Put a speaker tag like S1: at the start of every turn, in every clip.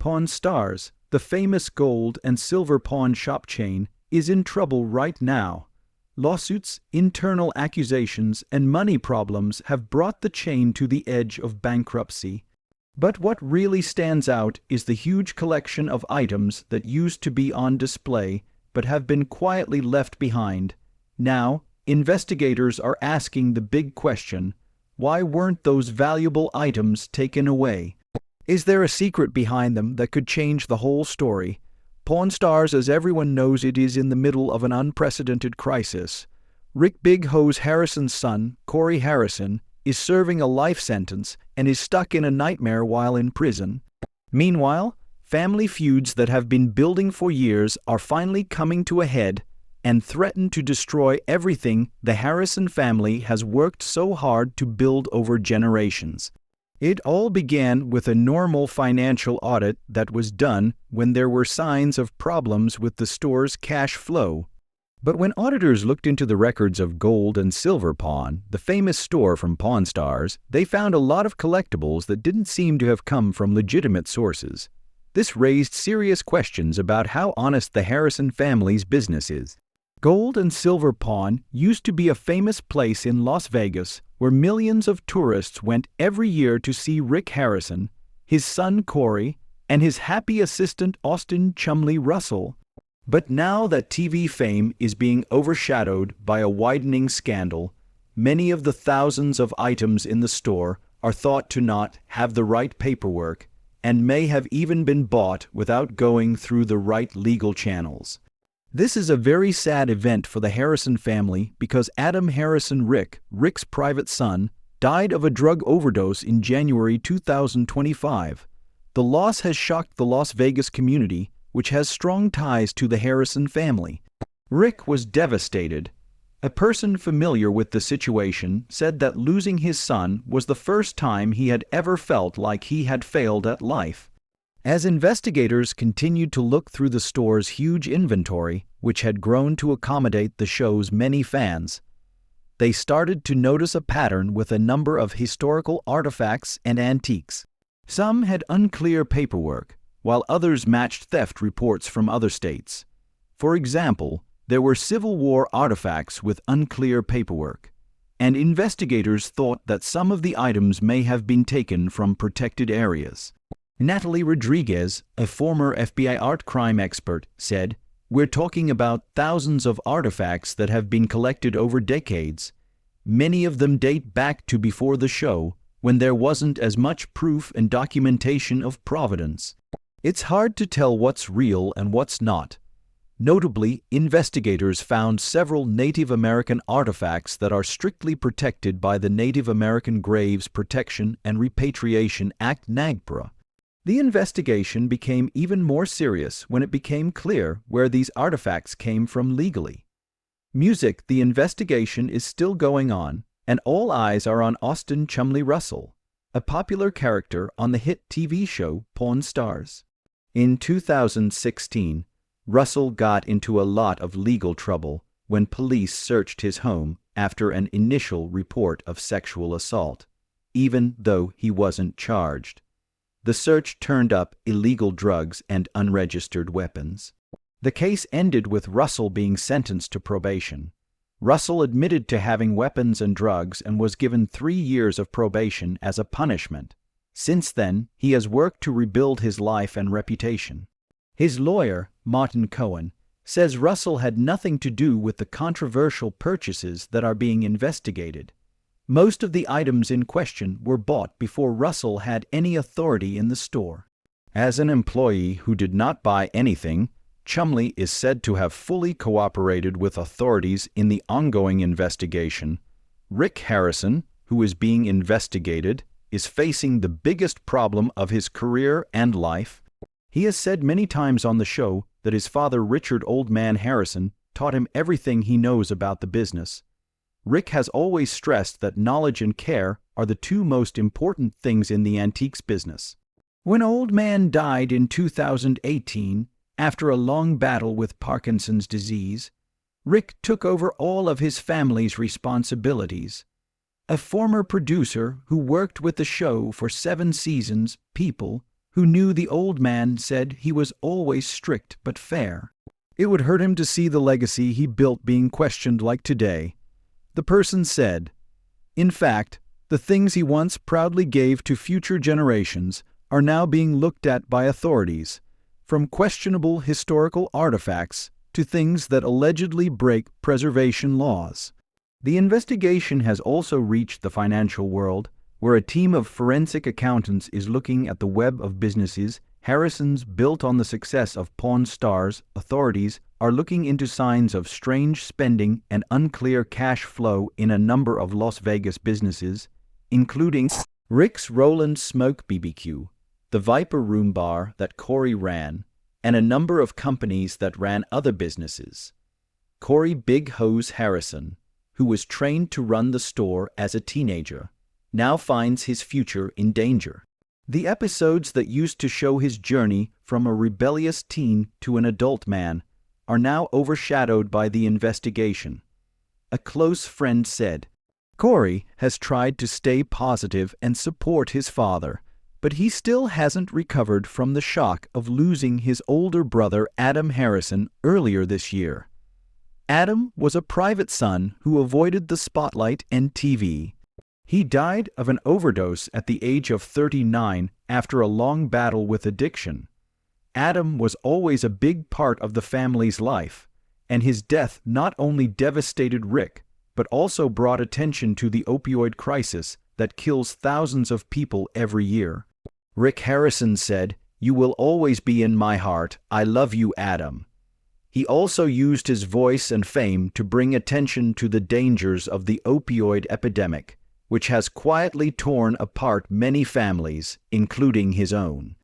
S1: Pawn Stars, the famous gold and silver pawn shop chain, is in trouble right now. Lawsuits, internal accusations, and money problems have brought the chain to the edge of bankruptcy. But what really stands out is the huge collection of items that used to be on display but have been quietly left behind. Now, investigators are asking the big question: why weren't those valuable items taken away? Is there a secret behind them that could change the whole story? Pawn Stars, as everyone knows, it is in the middle of an unprecedented crisis. Rick Big Hose Harrison's son, Corey Harrison, is serving a life sentence and is stuck in a nightmare while in prison. Meanwhile, family feuds that have been building for years are finally coming to a head and threaten to destroy everything the Harrison family has worked so hard to build over generations. It all began with a normal financial audit that was done when there were signs of problems with the store's cash flow. But when auditors looked into the records of Gold and Silver Pawn, the famous store from Pawn Stars, they found a lot of collectibles that didn't seem to have come from legitimate sources. This raised serious questions about how honest the Harrison family's business is. Gold and Silver Pawn used to be a famous place in Las Vegas where millions of tourists went every year to see Rick Harrison, his son Corey, and his happy assistant Austin Chumlee Russell. But now that TV fame is being overshadowed by a widening scandal, many of the thousands of items in the store are thought to not have the right paperwork and may have even been bought without going through the right legal channels. This is a very sad event for the Harrison family because Adam Harrison Rick's private son, died of a drug overdose in January 2025. The loss has shocked the Las Vegas community, which has strong ties to the Harrison family. Rick was devastated. A person familiar with the situation said that losing his son was the first time he had ever felt like he had failed at life. As investigators continued to look through the store's huge inventory, which had grown to accommodate the show's many fans, they started to notice a pattern with a number of historical artifacts and antiques. Some had unclear paperwork, while others matched theft reports from other states. For example, there were Civil War artifacts with unclear paperwork, and investigators thought that some of the items may have been taken from protected areas. Natalie Rodriguez, a former FBI art crime expert, said, "We're talking about thousands of artifacts that have been collected over decades. Many of them date back to before the show, when there wasn't as much proof and documentation of provenance. It's hard to tell what's real and what's not." Notably, investigators found several Native American artifacts that are strictly protected by the Native American Graves Protection and Repatriation Act (NAGPRA). The investigation became even more serious when it became clear where these artifacts came from legally. Music: the investigation is still going on, and all eyes are on Austin Chumlee Russell, a popular character on the hit TV show Pawn Stars. In 2016, Russell got into a lot of legal trouble when police searched his home after an initial report of sexual assault, even though he wasn't charged. The search turned up illegal drugs and unregistered weapons. The case ended with Russell being sentenced to probation. Russell admitted to having weapons and drugs and was given 3 years of probation as a punishment. Since then, he has worked to rebuild his life and reputation. His lawyer, Martin Cohen, says Russell had nothing to do with the controversial purchases that are being investigated. Most of the items in question were bought before Russell had any authority in the store. As an employee who did not buy anything, Chumlee is said to have fully cooperated with authorities in the ongoing investigation. Rick Harrison, who is being investigated, is facing the biggest problem of his career and life. He has said many times on the show that his father Richard Old Man Harrison taught him everything he knows about the business. Rick has always stressed that knowledge and care are the two most important things in the antiques business. When Old Man died in 2018, after a long battle with Parkinson's disease, Rick took over all of his family's responsibilities. A former producer who worked with the show for 7 seasons, People, who knew the old man, said he was always strict but fair. It would hurt him to see the legacy he built being questioned like today. The person said, "In fact, the things he once proudly gave to future generations are now being looked at by authorities, from questionable historical artifacts to things that allegedly break preservation laws." The investigation has also reached the financial world, where a team of forensic accountants is looking at the web of businesses Harrison's built on the success of Pawn Stars. Authorities are looking into signs of strange spending and unclear cash flow in a number of Las Vegas businesses, including Rick's Roland Smoke BBQ, the Viper Room Bar that Corey ran, and a number of companies that ran other businesses. Corey Big Hose Harrison, who was trained to run the store as a teenager, now finds his future in danger. The episodes that used to show his journey from a rebellious teen to an adult man are now overshadowed by the investigation. A close friend said, "Corey has tried to stay positive and support his father, but he still hasn't recovered from the shock of losing his older brother Adam Harrison earlier this year." Adam was a private son who avoided the spotlight and TV. He died of an overdose at the age of 39 after a long battle with addiction. Adam was always a big part of the family's life, and his death not only devastated Rick, but also brought attention to the opioid crisis that kills thousands of people every year. Rick Harrison said, "You will always be in my heart. I love you, Adam." He also used his voice and fame to bring attention to the dangers of the opioid epidemic, which has quietly torn apart many families, including his own.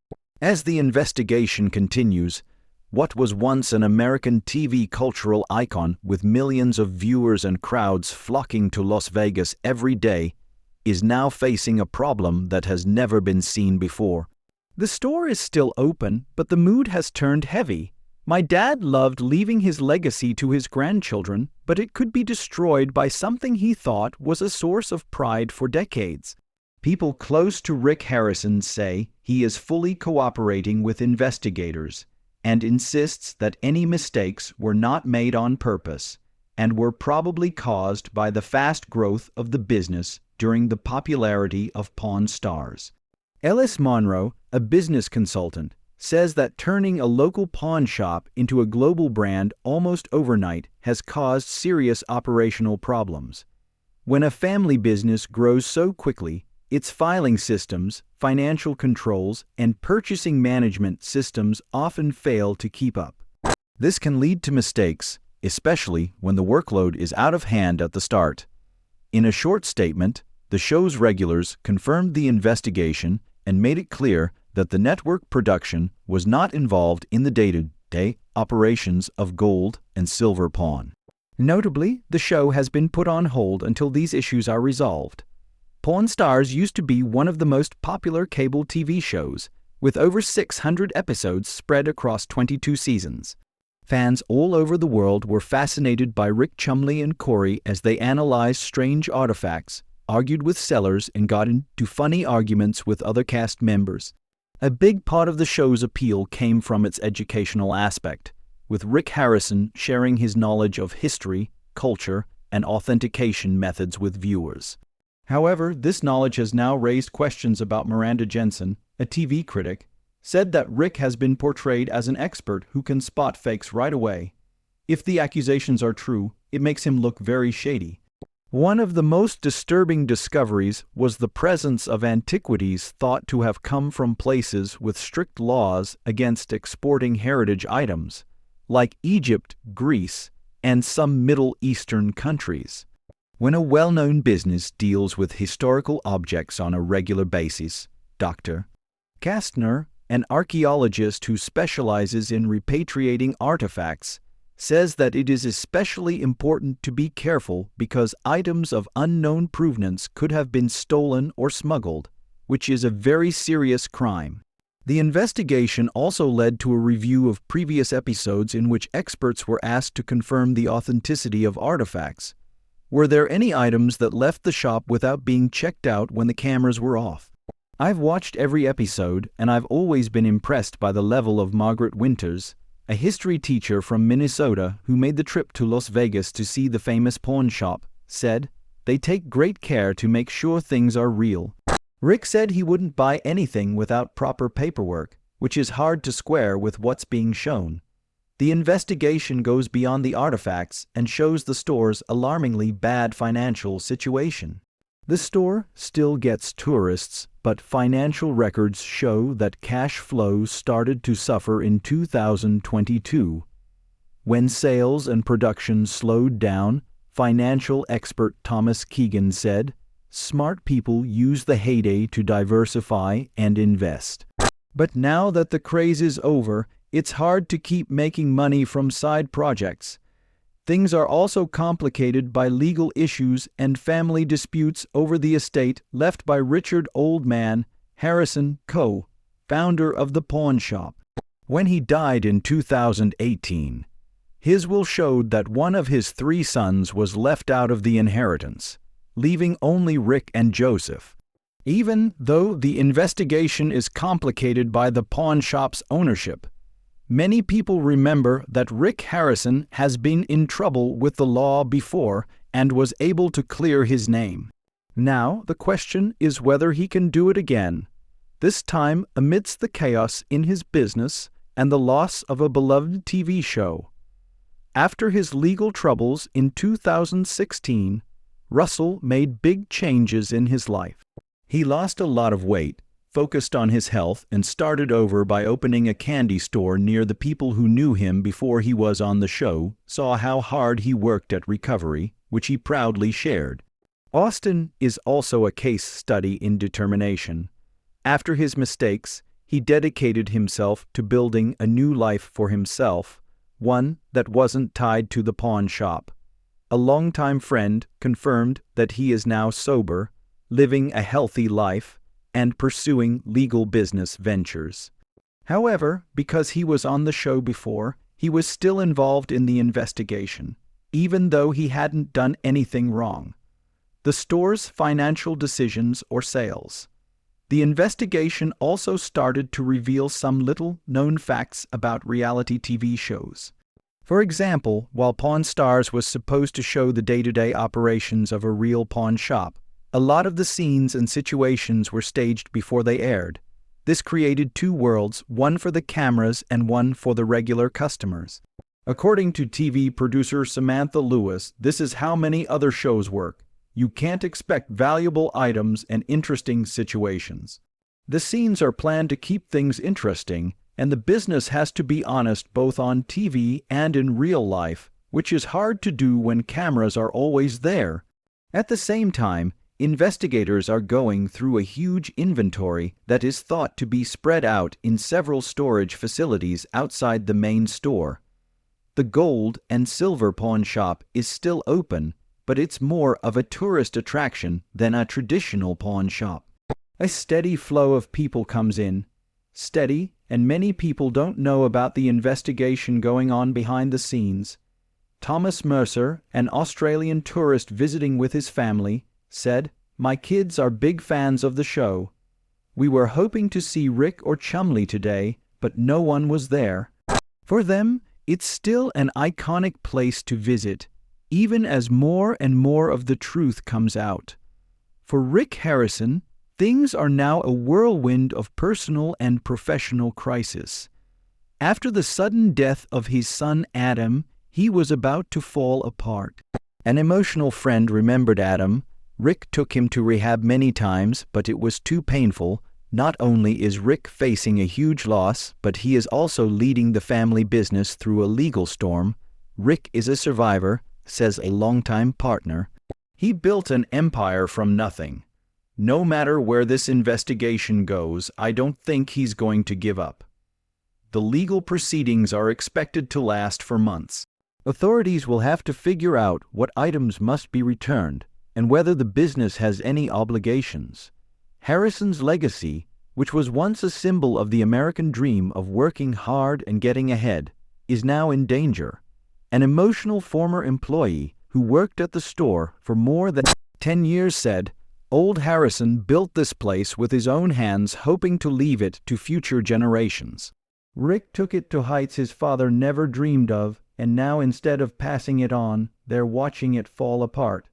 S1: As the investigation continues, what was once an American TV cultural icon with millions of viewers and crowds flocking to Las Vegas every day is now facing a problem that has never been seen before. The store is still open, but the mood has turned heavy. My dad loved leaving his legacy to his grandchildren, but it could be destroyed by something he thought was a source of pride for decades. People close to Rick Harrison say he is fully cooperating with investigators and insists that any mistakes were not made on purpose and were probably caused by the fast growth of the business during the popularity of Pawn Stars. Ellis Monroe, a business consultant, says that turning a local pawn shop into a global brand almost overnight has caused serious operational problems. When a family business grows so quickly, its filing systems, financial controls, and purchasing management systems often fail to keep up. This can lead to mistakes, especially when the workload is out of hand at the start. In a short statement, the show's regulars confirmed the investigation and made it clear that the network production was not involved in the day-to-day operations of Gold and Silver Pawn. Notably, the show has been put on hold until these issues are resolved. Pawn Stars used to be one of the most popular cable TV shows, with over 600 episodes spread across 22 seasons. Fans all over the world were fascinated by Rick, Chumlee, and Corey as they analyzed strange artifacts, argued with sellers, and got into funny arguments with other cast members. A big part of the show's appeal came from its educational aspect, with Rick Harrison sharing his knowledge of history, culture, and authentication methods with viewers. However, this knowledge has now raised questions about Miranda Jensen, a TV critic, said that Rick has been portrayed as an expert who can spot fakes right away. If the accusations are true, it makes him look very shady. One of the most disturbing discoveries was the presence of antiquities thought to have come from places with strict laws against exporting heritage items, like Egypt, Greece, and some Middle Eastern countries. When a well-known business deals with historical objects on a regular basis, Dr. Kastner, an archaeologist who specializes in repatriating artifacts, says that it is especially important to be careful because items of unknown provenance could have been stolen or smuggled, which is a very serious crime. The investigation also led to a review of previous episodes in which experts were asked to confirm the authenticity of artifacts. Were there any items that left the shop without being checked out when the cameras were off? I've watched every episode, and I've always been impressed by the level of Margaret Winters, a history teacher from Minnesota who made the trip to Las Vegas to see the famous pawn shop, said, "They take great care to make sure things are real." Rick said he wouldn't buy anything without proper paperwork, which is hard to square with what's being shown. The investigation goes beyond the artifacts and shows the store's alarmingly bad financial situation. The store still gets tourists, but financial records show that cash flows started to suffer in 2022. When sales and production slowed down, financial expert Thomas Keegan said, "Smart people use the heyday to diversify and invest. But now that the craze is over, it's hard to keep making money from side projects. Things are also complicated by legal issues and family disputes over the estate left by Richard Oldman Harrison Co., founder of the pawn shop. When he died in 2018, his will showed that one of his 3 sons was left out of the inheritance, leaving only Rick and Joseph. Even though the investigation is complicated by the pawn shop's ownership, many people remember that Rick Harrison has been in trouble with the law before and was able to clear his name. Now the question is whether he can do it again, this time amidst the chaos in his business and the loss of a beloved TV show. After his legal troubles in 2016, Russell made big changes in his life. He lost a lot of weight, focused on his health, and started over by opening a candy store near the people who knew him before he was on the show, saw how hard he worked at recovery, which he proudly shared. Austin is also a case study in determination. After his mistakes, he dedicated himself to building a new life for himself, one that wasn't tied to the pawn shop. A longtime friend confirmed that he is now sober, living a healthy life, and pursuing legal business ventures. However, because he was on the show before, he was still involved in the investigation, even though he hadn't done anything wrong. The store's financial decisions or sales. The investigation also started to reveal some little-known facts about reality TV shows. For example, while Pawn Stars was supposed to show the day-to-day operations of a real pawn shop, a lot of the scenes and situations were staged before they aired. This created 2 worlds, one for the cameras and one for the regular customers. According to TV producer Samantha Lewis, this is how many other shows work. You can't expect valuable items and interesting situations. The scenes are planned to keep things interesting, and the business has to be honest both on TV and in real life, which is hard to do when cameras are always there. At the same time, investigators are going through a huge inventory that is thought to be spread out in several storage facilities outside the main store. The gold and silver pawn shop is still open, but it's more of a tourist attraction than a traditional pawn shop. A steady flow of people comes in. Steady, and many people don't know about the investigation going on behind the scenes. Thomas Mercer, an Australian tourist visiting with his family, said, "My kids are big fans of the show. We were hoping to see Rick or Chumlee today, but no one was there." For them, it's still an iconic place to visit, even as more and more of the truth comes out. For Rick Harrison, things are now a whirlwind of personal and professional crisis. After the sudden death of his son Adam, he was about to fall apart. An emotional friend remembered Adam. Rick took him to rehab many times, but it was too painful. Not only is Rick facing a huge loss, but he is also leading the family business through a legal storm. Rick is a survivor, says a longtime partner. He built an empire from nothing. No matter where this investigation goes, I don't think he's going to give up. The legal proceedings are expected to last for months. Authorities will have to figure out what items must be returned and whether the business has any obligations. Harrison's legacy, which was once a symbol of the American dream of working hard and getting ahead, is now in danger. An emotional former employee who worked at the store for more than 10 years said, Old Harrison built this place with his own hands, hoping to leave it to future generations. Rick took it to heights his father never dreamed of, and now instead of passing it on, they're watching it fall apart.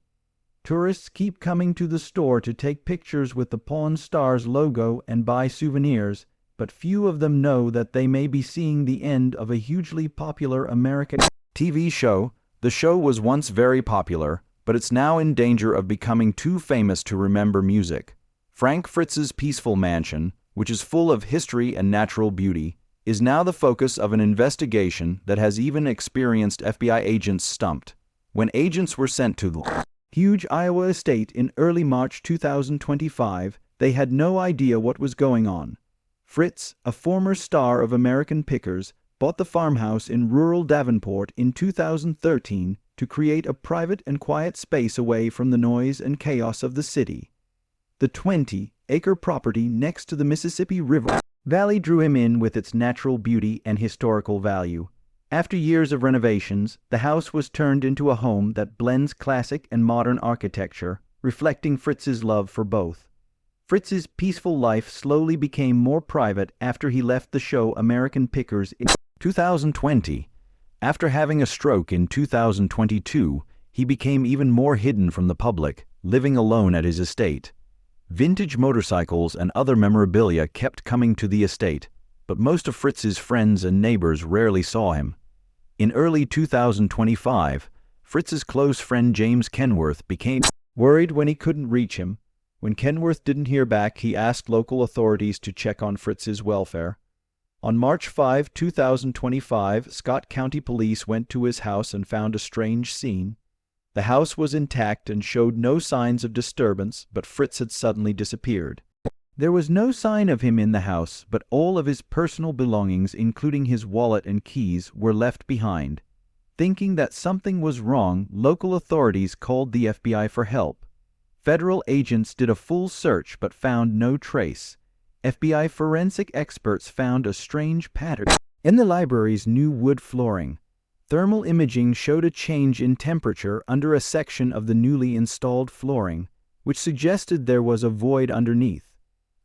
S1: Tourists keep coming to the store to take pictures with the Pawn Stars logo and buy souvenirs, but few of them know that they may be seeing the end of a hugely popular American TV show. The show was once very popular, but it's now in danger of becoming too famous to remember music. Frank Fritz's peaceful mansion, which is full of history and natural beauty, is now the focus of an investigation that has even experienced FBI agents stumped. When agents were sent to the huge Iowa estate in early March 2025, they had no idea what was going on. Fritz, a former star of American Pickers, bought the farmhouse in rural Davenport in 2013 to create a private and quiet space away from the noise and chaos of the city. The 20-acre property next to the Mississippi River Valley drew him in with its natural beauty and historical value. After years of renovations, the house was turned into a home that blends classic and modern architecture, reflecting Fritz's love for both. Fritz's peaceful life slowly became more private after he left the show American Pickers in 2020. After having a stroke in 2022, he became even more hidden from the public, living alone at his estate. Vintage motorcycles and other memorabilia kept coming to the estate, but most of Fritz's friends and neighbors rarely saw him. In early 2025, Fritz's close friend James Kenworth became worried when he couldn't reach him. When Kenworth didn't hear back, he asked local authorities to check on Fritz's welfare. On March 5, 2025, Scott County Police went to his house and found a strange scene. The house was intact and showed no signs of disturbance, but Fritz had suddenly disappeared. There was no sign of him in the house, but all of his personal belongings, including his wallet and keys, were left behind. Thinking that something was wrong, local authorities called the FBI for help. Federal agents did a full search but found no trace. FBI forensic experts found a strange pattern in the library's new wood flooring. Thermal imaging showed a change in temperature under a section of the newly installed flooring, which suggested there was a void underneath.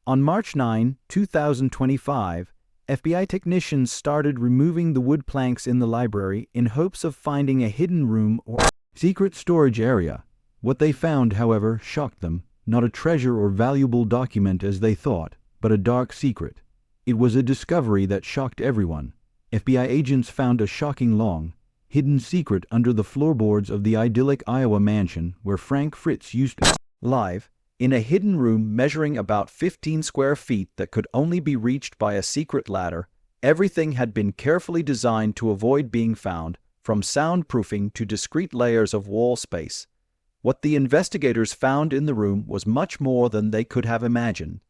S1: On March 9, 2025, FBI technicians started removing the wood planks in the library in hopes of finding a hidden room or secret storage area. What they found, however, shocked them. Not a treasure or valuable document as they thought, but a dark secret. It was a discovery that shocked everyone. FBI agents found a shocking hidden secret under the floorboards of the idyllic Iowa mansion where Frank Fritz used to live. In a hidden room measuring about 15 square feet that could only be reached by a secret ladder, everything had been carefully designed to avoid being found, from soundproofing to discrete layers of wall space. What the investigators found in the room was much more than they could have imagined.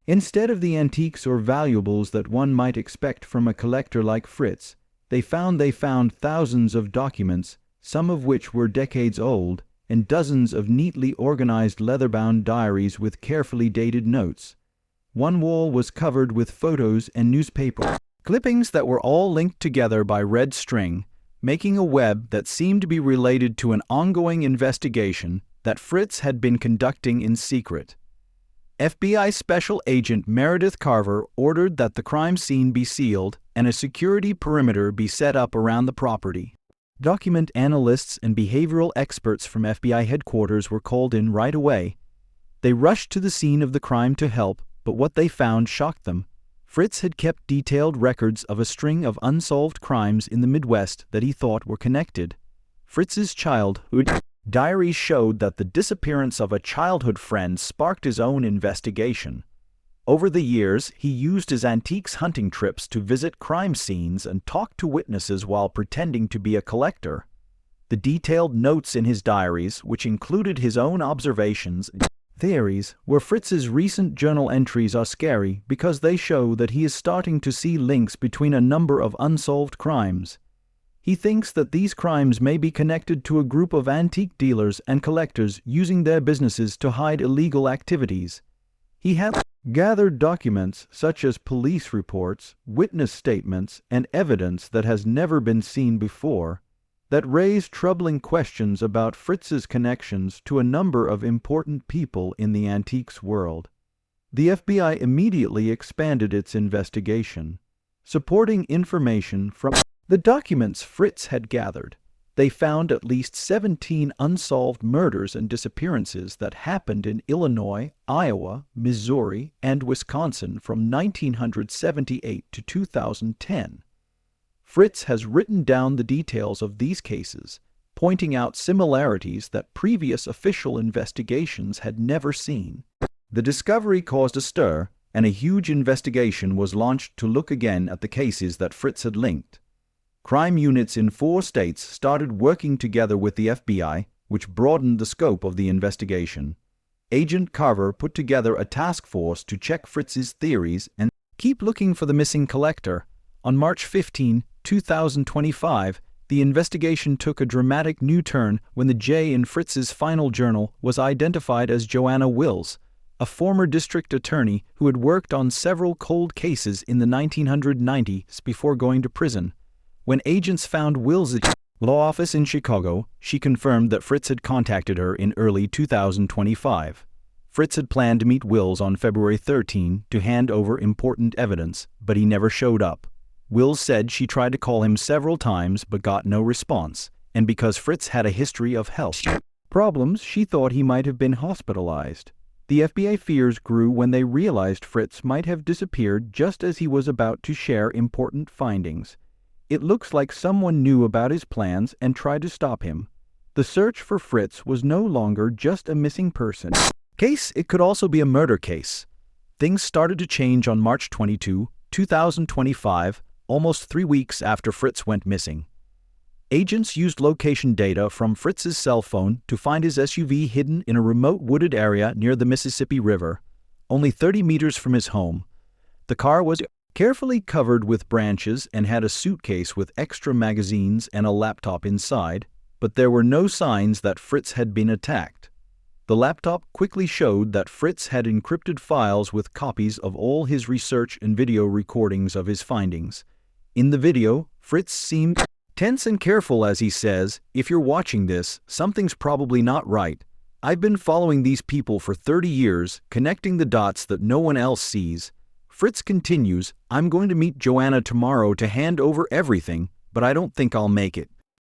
S1: Instead of the antiques or valuables that one might expect from a collector like Fritz, they found thousands of documents, some of which were decades old, and dozens of neatly organized leather-bound diaries with carefully dated notes. One wall was covered with photos and newspaper clippings that were all linked together by red string, making a web that seemed to be related to an ongoing investigation that Fritz had been conducting in secret. FBI Special Agent Meredith Carver ordered that the crime scene be sealed and a security perimeter be set up around the property. Document analysts and behavioral experts from FBI headquarters were called in right away. They rushed to the scene of the crime to help, but what they found shocked them. Fritz had kept detailed records of a string of unsolved crimes in the Midwest that he thought were connected. Fritz's childhood diaries showed that the disappearance of a childhood friend sparked his own investigation. Over the years, he used his antiques hunting trips to visit crime scenes and talk to witnesses while pretending to be a collector. The detailed notes in his diaries, which included his own observations and theories, where Fritz's recent journal entries are scary because they show that he is starting to see links between a number of unsolved crimes. He thinks that these crimes may be connected to a group of antique dealers and collectors using their businesses to hide illegal activities. He has gathered documents such as police reports, witness statements, and evidence that has never been seen before. that raised troubling questions about Fritz's connections to a number of important people in the antiques world. The FBI immediately expanded its investigation, supporting information from the documents Fritz had gathered. They found at least 17 unsolved murders and disappearances that happened in Illinois, Iowa, Missouri, and Wisconsin from 1978 to 2010. Fritz has written down the details of these cases, pointing out similarities that previous official investigations had never seen. The discovery caused a stir, and a huge investigation was launched to look again at the cases that Fritz had linked. Crime units in 4 states started working together with the FBI, which broadened the scope of the investigation. Agent Carver put together a task force to check Fritz's theories and keep looking for the missing collector. On March 15, 2025, the investigation took a dramatic new turn when the J in Fritz's final journal was identified as Joanna Wills, a former district attorney who had worked on several cold cases in the 1990s before going to prison. When agents found Wills' law office in Chicago, she confirmed that Fritz had contacted her in early 2025. Fritz had planned to meet Wills on February 13 to hand over important evidence, but he never showed up. Wills said she tried to call him several times but got no response, and because Fritz had a history of health problems, she thought he might have been hospitalized. The FBI fears grew when they realized Fritz might have disappeared just as he was about to share important findings. It looks like someone knew about his plans and tried to stop him. The search for Fritz was no longer just a missing person case, it could also be a murder case. Things started to change on March 22, 2025, almost 3 weeks after Fritz went missing. Agents used location data from Fritz's cell phone to find his SUV hidden in a remote wooded area near the Mississippi River, only 30 meters from his home. The car was carefully covered with branches and had a suitcase with extra magazines and a laptop inside, but there were no signs that Fritz had been attacked. The laptop quickly showed that Fritz had encrypted files with copies of all his research and video recordings of his findings. In the video, Fritz seemed tense and careful as he says, "If you're watching this, something's probably not right. I've been following these people for 30 years, connecting the dots that no one else sees." Fritz continues, "I'm going to meet Joanna tomorrow to hand over everything, but I don't think I'll make it.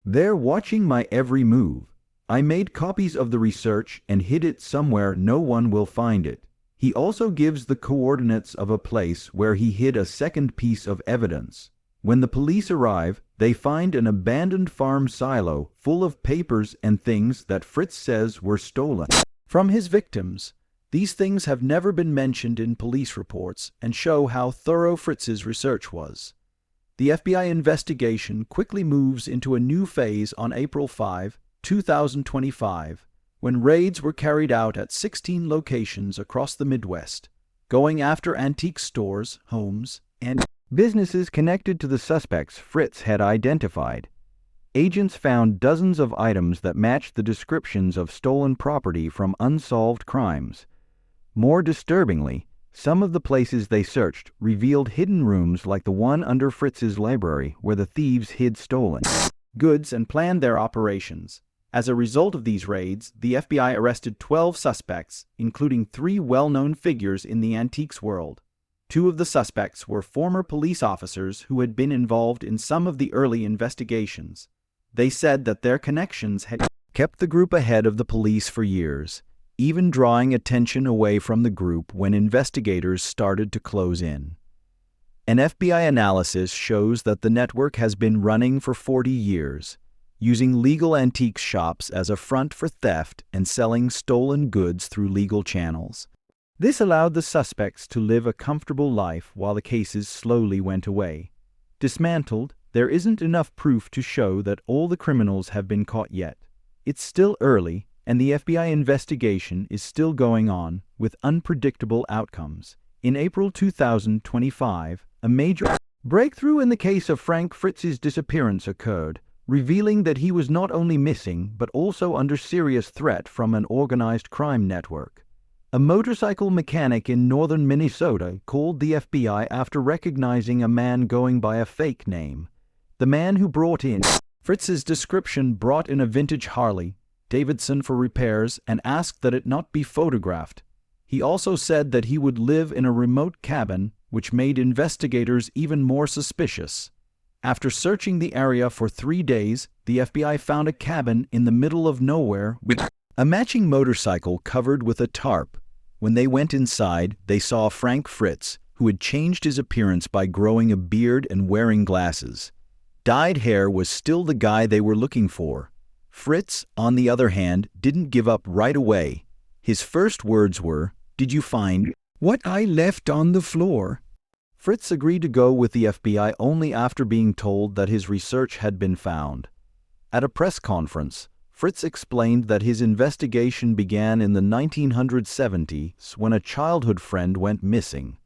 S1: They're watching my every move. I made copies of the research and hid it somewhere no one will find it." He also gives the coordinates of a place where he hid a second piece of evidence. When the police arrive, they find an abandoned farm silo full of papers and things that Fritz says were stolen from his victims. These things have never been mentioned in police reports and show how thorough Fritz's research was. The FBI investigation quickly moves into a new phase on April 5, 2025, when raids were carried out at 16 locations across the Midwest, going after antique stores, homes, and businesses connected to the suspects Fritz had identified. Agents found dozens of items that matched the descriptions of stolen property from unsolved crimes. More disturbingly, some of the places they searched revealed hidden rooms like the one under Fritz's library where the thieves hid stolen goods and planned their operations. As a result of these raids, the FBI arrested 12 suspects, including 3 well-known figures in the antiques world. 2 of the suspects were former police officers who had been involved in some of the early investigations. They said that their connections had kept the group ahead of the police for years, even drawing attention away from the group when investigators started to close in. An FBI analysis shows that the network has been running for 40 years, using legal antiques shops as a front for theft and selling stolen goods through legal channels. This allowed the suspects to live a comfortable life while the cases slowly went away. Dismantled, there isn't enough proof to show that all the criminals have been caught yet. It's still early, and the FBI investigation is still going on, with unpredictable outcomes. In April 2025, a major breakthrough in the case of Frank Fritz's disappearance occurred, revealing that he was not only missing but also under serious threat from an organized crime network. A motorcycle mechanic in northern Minnesota called the FBI after recognizing a man going by a fake name. The man who brought in Fritz's description brought in a vintage Harley Davidson for repairs and asked that it not be photographed. He also said that he would live in a remote cabin, which made investigators even more suspicious. After searching the area for 3 days, the FBI found a cabin in the middle of nowhere with a matching motorcycle covered with a tarp. When they went inside, they saw Frank Fritz, who had changed his appearance by growing a beard and wearing glasses. Dyed hair was still the guy they were looking for. Fritz, on the other hand, didn't give up right away. His first words were, "Did you find what I left on the floor?" Fritz agreed to go with the FBI only after being told that his research had been found. At a press conference, Fritz explained that his investigation began in the 1970s when a childhood friend went missing.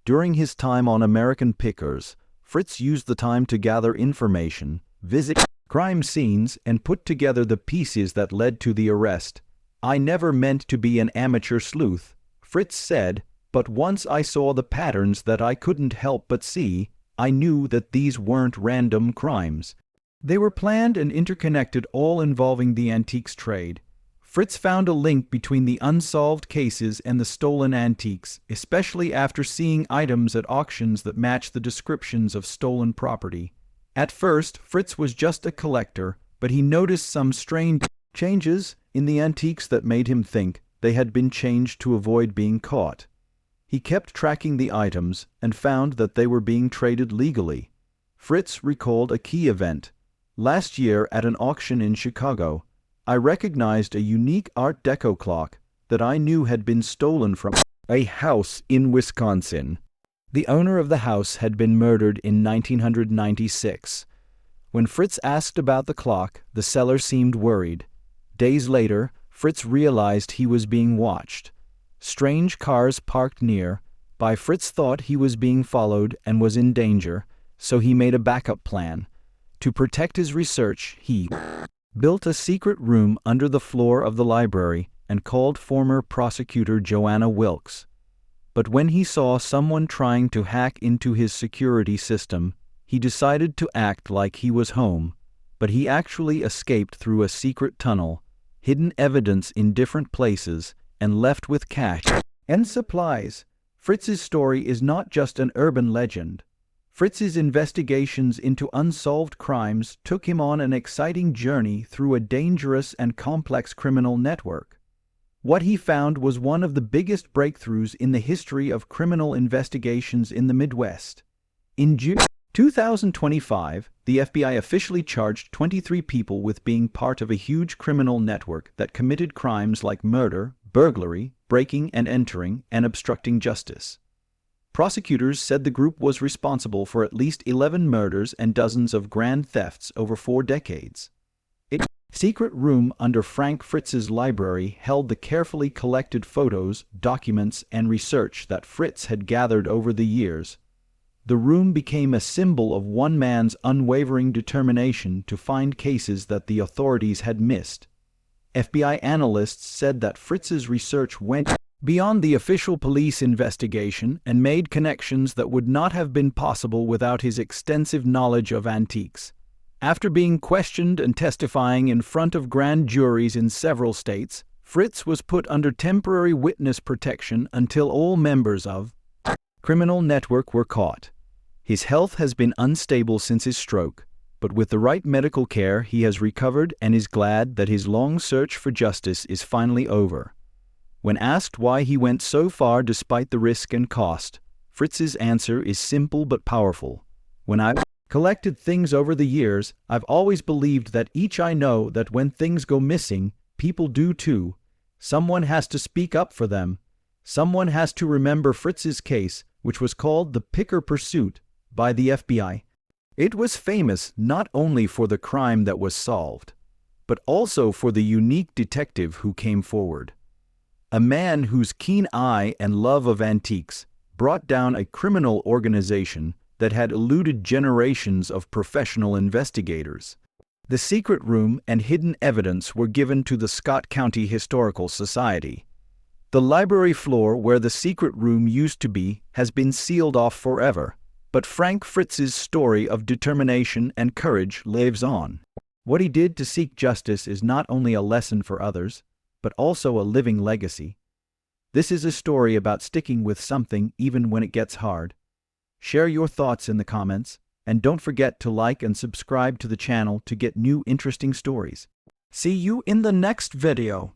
S1: During his time on American Pickers, Fritz used the time to gather information, visit crime scenes, and put together the pieces that led to the arrest. "I never meant to be an amateur sleuth," Fritz said, "but once I saw the patterns that I couldn't help but see, I knew that these weren't random crimes. They were planned and interconnected, all involving the antiques trade." Fritz found a link between the unsolved cases and the stolen antiques, especially after seeing items at auctions that matched the descriptions of stolen property. At first, Fritz was just a collector, but he noticed some strange changes in the antiques that made him think they had been changed to avoid being caught. He kept tracking the items and found that they were being traded legally. Fritz recalled a key event. "Last year at an auction in Chicago, I recognized a unique Art Deco clock that I knew had been stolen from a house in Wisconsin. The owner of the house had been murdered in 1996. When Fritz asked about the clock, the seller seemed worried. Days later, Fritz realized he was being watched. Strange cars parked near. Fritz thought he was being followed and was in danger, so he made a backup plan. To protect his research, he built a secret room under the floor of the library and called former prosecutor Joanna Wilkes. But when he saw someone trying to hack into his security system, he decided to act like he was home. But he actually escaped through a secret tunnel, hidden evidence in different places, and left with cash and supplies. Fritz's story is not just an urban legend. Fritz's investigations into unsolved crimes took him on an exciting journey through a dangerous and complex criminal network. What he found was one of the biggest breakthroughs in the history of criminal investigations in the Midwest. In June 2025, the FBI officially charged 23 people with being part of a huge criminal network that committed crimes like murder, burglary, breaking and entering, and obstructing justice. Prosecutors said the group was responsible for at least 11 murders and dozens of grand thefts over 4 decades. A secret room under Frank Fritz's library held the carefully collected photos, documents, and research that Fritz had gathered over the years. The room became a symbol of one man's unwavering determination to find cases that the authorities had missed. FBI analysts said that Fritz's research went beyond the official police investigation and made connections that would not have been possible without his extensive knowledge of antiques. After being questioned and testifying in front of grand juries in several states, Fritz was put under temporary witness protection until all members of the criminal network were caught. His health has been unstable since his stroke, but with the right medical care he has recovered and is glad that his long search for justice is finally over. When asked why he went so far despite the risk and cost, Fritz's answer is simple but powerful. "When I've collected things over the years, I've always believed that each I know that when things go missing, people do too. Someone has to speak up for them. Someone has to remember Fritz's case, which was called the Picker Pursuit by the FBI. It was famous not only for the crime that was solved, but also for the unique detective who came forward. A man whose keen eye and love of antiques brought down a criminal organization that had eluded generations of professional investigators. The secret room and hidden evidence were given to the Scott County Historical Society. The library floor where the secret room used to be has been sealed off forever, But Frank Fritz's story of determination and courage lives on. What he did to seek justice is not only a lesson for others, but also a living legacy. This is a story about sticking with something even when it gets hard. Share your thoughts in the comments, and don't forget to like and subscribe to the channel to get new interesting stories. See you in the next video.